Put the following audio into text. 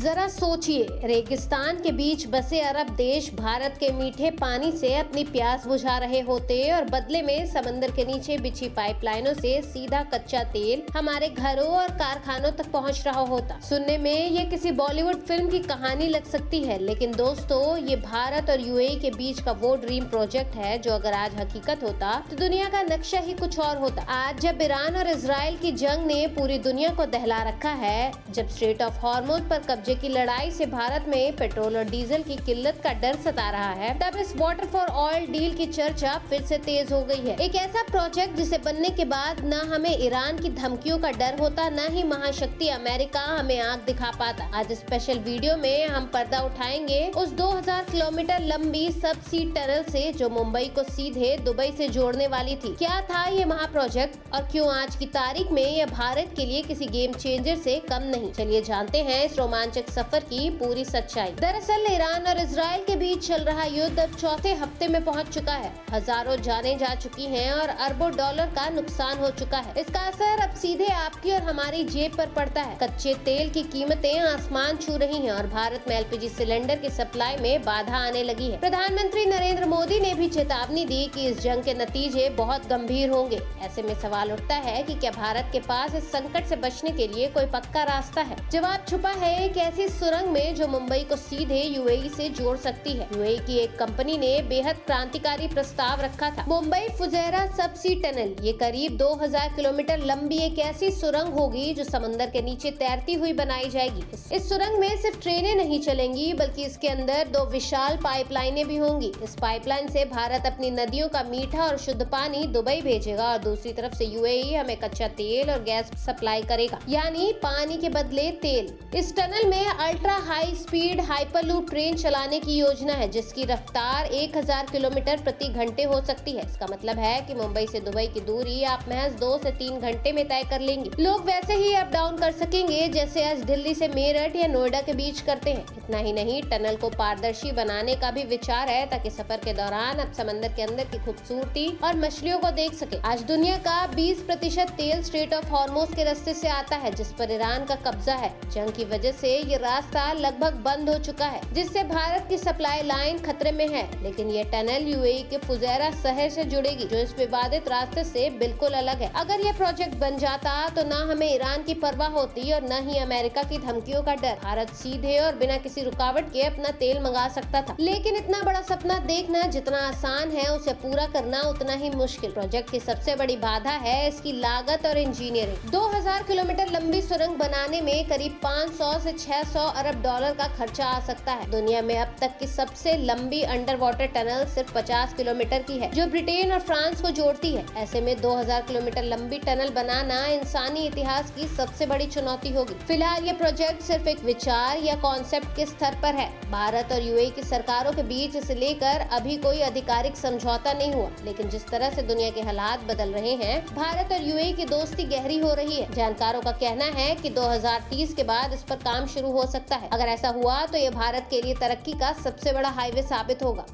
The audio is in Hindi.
जरा सोचिए, रेगिस्तान के बीच बसे अरब देश भारत के मीठे पानी से अपनी प्यास बुझा रहे होते और बदले में समंदर के नीचे बिछी पाइपलाइनों से सीधा कच्चा तेल हमारे घरों और कारखानों तक पहुंच रहा होता। सुनने में ये किसी बॉलीवुड फिल्म की कहानी लग सकती है, लेकिन दोस्तों ये भारत और यूएई के बीच का वो ड्रीम प्रोजेक्ट है जो अगर आज हकीकत होता तो दुनिया का नक्शा ही कुछ और होता। आज जब ईरान और इजराइल की जंग ने पूरी दुनिया को दहला रखा है, जब स्ट्रेट ऑफ हॉर्मुज पर कब्जे की लड़ाई से भारत में पेट्रोल और डीजल की किल्लत का डर सता रहा है, तब इस वाटर फॉर ऑयल डील की चर्चा फिर से तेज हो गई है। एक ऐसा प्रोजेक्ट जिसे बनने के बाद न हमें ईरान की धमकियों का डर होता, न ही महाशक्ति अमेरिका हमें आंख दिखा पाता। आज स्पेशल वीडियो में हम पर्दा उठाएंगे उस 2000 किलोमीटर लंबी सब सी टनल से जो मुंबई को सीधे दुबई से जोड़ने वाली थी। क्या था ये महा प्रोजेक्ट और क्यों आज की तारीख में यह भारत के लिए किसी गेम चेंजर से कम नहीं। चलिए जानते हैं इस रोमांचक सफर की पूरी सच्चाई। दरअसल ईरान और इजराइल के बीच चल रहा युद्ध अब चौथे हफ्ते में पहुंच चुका है। हजारों जानें जा चुकी हैं और अरबों डॉलर का नुकसान हो चुका है। इसका असर अब सीधे आपकी और हमारी जेब पर पड़ता है। कच्चे तेल की कीमतें आसमान छू रही हैं और भारत में एलपीजी सिलेंडर की सप्लाई में बाधा आने लगी है। प्रधानमंत्री नरेंद्र मोदी ने भी चेतावनी दी कि इस जंग के नतीजे बहुत गंभीर होंगे। ऐसे में सवाल उठता है कि क्या भारत के पास इस संकट से बचने के लिए कोई पक्का रास्ता है। जवाब छुपा है एक ऐसी सुरंग में जो मुंबई को सीधे यूएई से जोड़ सकती है। यूएई की एक कंपनी ने बेहद क्रांतिकारी प्रस्ताव रखा था, मुंबई फुजैरा सब सी टनल। ये करीब 2000 किलोमीटर लंबी एक ऐसी सुरंग होगी जो समंदर के नीचे तैरती हुई बनाई जाएगी। इस सुरंग में सिर्फ ट्रेनें नहीं चलेंगी, बल्कि इसके अंदर 2 विशाल पाइपलाइनें भी होंगी। इस पाइपलाइन से भारत अपनी नदियों का मीठा और शुद्ध पानी दुबई भेजेगा और दूसरी तरफ से यूएई हमें कच्चा तेल और गैस सप्लाई करेगा, यानी पानी के बदले तेल। इस टनल में ultra high speed hyperloop train चलाने की योजना है, जिसकी रफ्तार 1000 किलोमीटर प्रति घंटे हो सकती है। इसका मतलब है कि मुंबई से दुबई की दूरी आप महज 2 से 3 घंटे में तय कर लेंगे। लोग वैसे ही अप डाउन कर सकेंगे जैसे आज दिल्ली से मेरठ या नोएडा के बीच करते हैं। इतना ही नहीं, टनल को पारदर्शी बनाने का भी विचार है ताकि सफर के दौरान आप समंदर के अंदर की खूबसूरती और मछलियों को देख सके। आज दुनिया का 20% तेल स्ट्रेट ऑफ हॉर्मुज के रास्ते से आता है, जिस पर ईरान का कब्जा है। जंग की वजह से ये रास्ता लगभग बंद हो चुका है, जिससे भारत की सप्लाई लाइन खतरे में है। लेकिन ये टनल यूएई के फुजैरा शहर से जुड़ेगी, जो इस विवादित रास्ते से बिल्कुल अलग है। अगर ये प्रोजेक्ट बन जाता तो न हमें ईरान की परवाह होती और न ही अमेरिका की धमकियों का डर। भारत सीधे और बिना किसी रुकावट के अपना तेल मंगा सकता था। लेकिन इतना बड़ा सपना देखना जितना आसान है, उसे पूरा करना उतना ही मुश्किल। प्रोजेक्ट की सबसे बड़ी बाधा है इसकी लागत और इंजीनियरिंग। 2000 किलोमीटर लंबी सुरंग बनाने में करीब 500 से 600 अरब डॉलर का खर्चा आ सकता है। दुनिया में अब तक की सबसे लंबी अंडर वाटर टनल सिर्फ 50 किलोमीटर की है, जो ब्रिटेन और फ्रांस को जोड़ती है। ऐसे में 2000 किलोमीटर लंबी टनल बनाना इंसानी इतिहास की सबसे बड़ी चुनौती होगी। फिलहाल ये प्रोजेक्ट सिर्फ एक विचार या कॉन्सेप्ट के स्तर पर है। भारत और यूएई की सरकारों के बीच इसे लेकर अभी कोई आधिकारिक समझौता नहीं हुआ, लेकिन जिस तरह से दुनिया के हालात बदल रहे हैं, भारत और यूएई की दोस्ती गहरी हो रही है। जानकारों का कहना है कि 2030 के बाद इस पर काम शुरू हो सकता है। अगर ऐसा हुआ तो ये भारत के लिए तरक्की का सबसे बड़ा हाईवे साबित होगा।